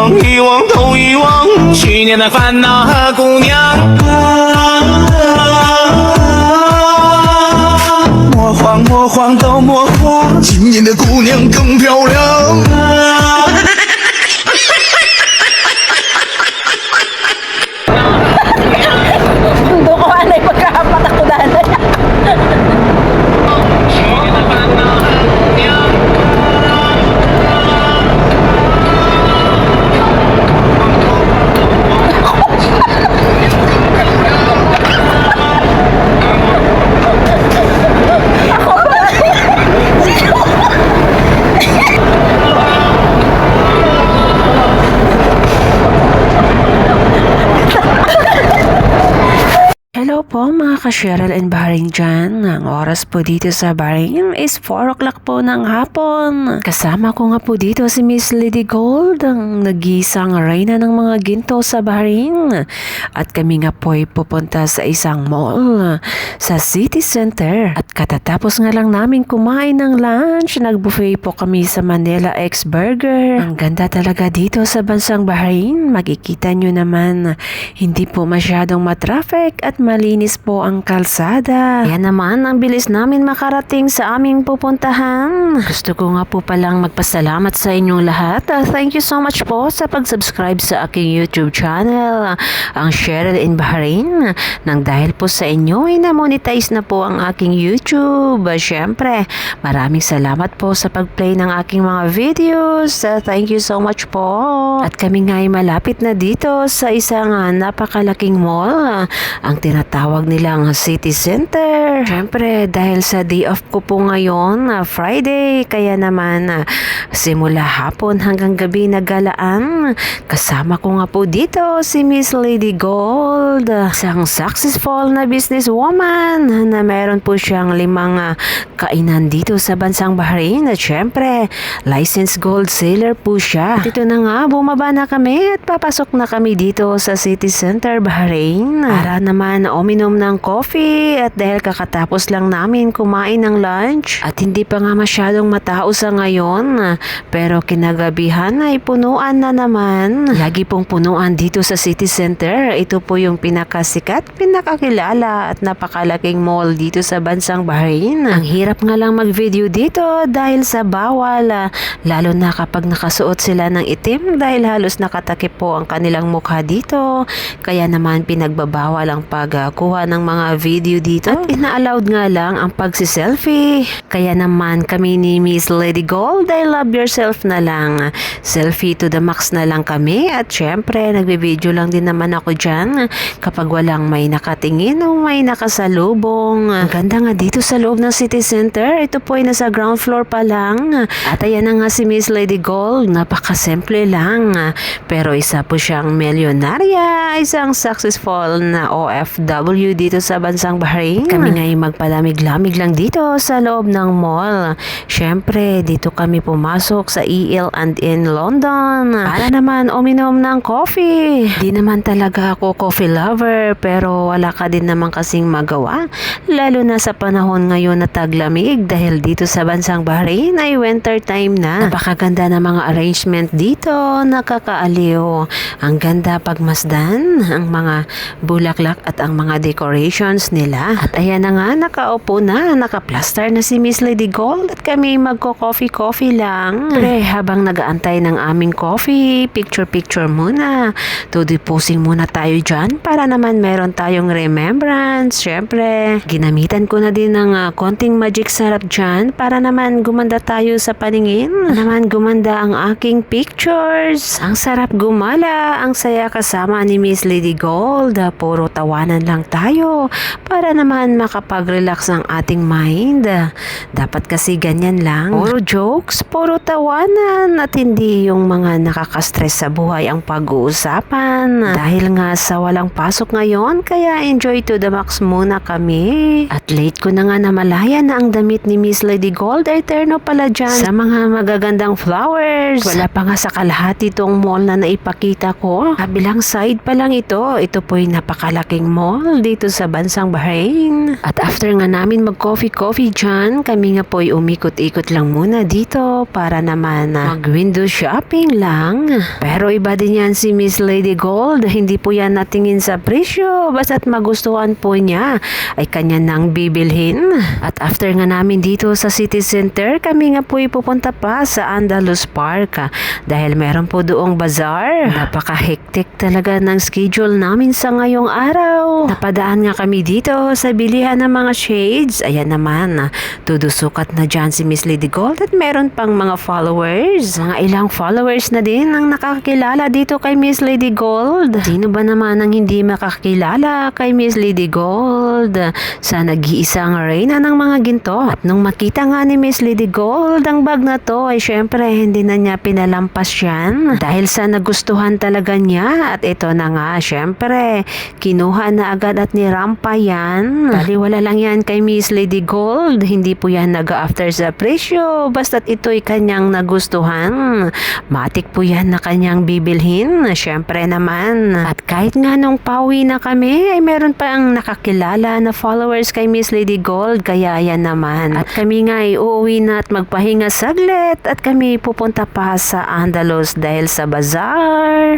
忘遗忘都遗忘去年的烦恼和姑娘。莫慌莫慌都莫慌，今年的姑娘更漂亮。Doon ko anay pagkahapat ako dahil. Hello po mga ka-Cheryl and Bahrain dyan. Ang oras po dito sa Bahrain is 4 o'clock po ng hapon. Kasama ko nga po dito si Miss Lady Gold, ang nag-iisang reyna ng mga ginto sa Bahrain. At kami nga po ay pupunta sa isang mall sa City Center. At katatapos nga lang namin kumain ng lunch, nag-buffet po kami sa Manila X Burger. Ang ganda talaga dito sa bansang Bahrain. Makikita nyo naman, hindi po masyadong matraffic at malinis po ang kalsada. Yan naman, ang bilis namin makarating sa aming pupuntahan. Gusto ko nga po palang magpasalamat sa inyong lahat. Thank you so much po sa pag-subscribe sa aking YouTube channel, ang Cheryl in Bahrain. Nang dahil po sa inyo, na-monetize na po ang aking YouTube. Siyempre, maraming salamat po sa pag-play ng aking mga videos. Thank you so much po. At kami nga ay malapit na dito sa isang napakalaking mall. Ang tinatawag nilang City Center. Siyempre, dahil sa day off ko po ngayon, Friday, kaya naman simula hapon hanggang gabi nagalaan. Kasama ko nga po dito si Miss Lady Gold, isang successful na businesswoman na meron po siyang 5 kainan dito sa bansang Bahrain. At siyempre, licensed gold seller po siya. Dito na nga, bumaba na kami at papasok na kami dito sa City Center, Bahrain. Para naman uminom ng coffee at dahil kakatapos lang namin kumain ng lunch at hindi pa nga masyadong matao sa ngayon, pero kinagabihan ay punuan na naman. Lagi pong punuan dito sa City Center. Ito po yung pinakasikat, pinakakilala at napakalaking mall dito sa bansang Bahrain. Ang hirap nga lang mag-video dito dahil sa bawal, lalo na kapag nakasuot sila ng itim dahil halos nakatakip po ang kanilang mukha dito. Kaya naman pinagbabawal ang pagkuha ng mga video dito at ina-allowed nga lang ang pagsi-selfie. Kaya naman kami ni Miss Lady Gold, I love yourself na lang. Selfie to the max na lang kami at syempre nagbe-video lang din naman ako dyan kapag walang may nakatingin o may nakasalubong. Ang ganda nga dito sa loob ng City Center. Ito po ay nasa ground floor pa lang. At ayan na nga si Miss Lady Gold. Napakasimple lang. Pero isa po siyang milyonarya, isang successful na OFW dito sa bansang Bahrain. Kami nga'y magpalamig-lamig lang dito sa loob ng mall. Syempre, dito kami pumasok sa EL&N London para naman uminom ng coffee. Di naman talaga ako coffee lover, pero wala ka din naman kasing magawa. Lalo na sa panahon ngayon na taglamig dahil dito sa bansang Bahrain ay winter time na. Napakaganda ng mga arrangement dito, nakakaaliw. Ang ganda pagmasdan, ang mga bulaklak at ang mga decorations nila. At ayan na nga, nakaupo na, nakaplaster na si Miss Lady Gold at kami magko-coffee lang. Pre, habang nagaantay ng aming coffee, picture-picture muna. Tudiposing muna tayo dyan para naman meron tayong remembrance. Syempre, ginamitan ko na din ng konting magic sarap dyan para naman gumanda tayo sa paningin. Naman gumanda ang aking pictures. Ang sarap gumala, ang saya kasama ni Miss Lady Gold. Puro tawanan lang tayo para naman makapag-relax ang ating mind. Dapat kasi ganyan lang. Puro jokes, puro tawanan at hindi yung mga nakaka-stress sa buhay ang pag-uusapan. Dahil nga sa walang pasok ngayon, kaya enjoy to the max muna kami. At late ko na nga namalaya na ang damit ni Miss Lady Gold ay terno pala dyan sa mga magagandang flowers. Wala pa nga sa kalahati itong mall na naipakita ko. Kabilang side pa lang ito. Ito po'y napakalaking mall dito sa bansang Bahrain. At after nga namin mag-coffee dyan, kami nga po ay umikot-ikot lang muna dito para naman mag-window shopping lang. Pero iba din yan si Miss Lady Gold, hindi po yan natingin sa presyo, basta't magustuhan po niya ay kanya nang bibilhin. At after nga namin dito sa City Center, kami nga po ay pupunta pa sa Andalus Park dahil meron po doong bazaar. Napaka-hectic talaga ng schedule namin sa ngayong araw. Napadaan nga kami dito sa bilihan ng mga shades. Ayan naman, tudusukat na dyan si Miss Lady Gold at meron pang mga followers. Mga ilang followers na din ang nakakilala dito kay Miss Lady Gold. Sino ba naman ang hindi makakilala kay Miss Lady Gold sa nag-iisang reyna ng mga ginto? At nung makita nga ni Miss Lady Gold ang bag na to ay syempre hindi na niya pinalampas yan dahil sa nagustuhan talaga niya. At ito na nga, syempre kinuha na agad at nirampa yan. Baliwala lang yan kay Miss Lady Gold, hindi po yan nag-after sa presyo, basta't ito'y kanyang nagustuhan. Matik po yan na kanyang bibilhin, syempre naman. At kahit nga nung pauwi na kami, ay meron pa ang nakakilala na followers kay Miss Lady Gold, kaya yan naman. At kami nga ay uuwi na at magpahinga saglit at kami pupunta pa sa Andalus dahil sa bazaar.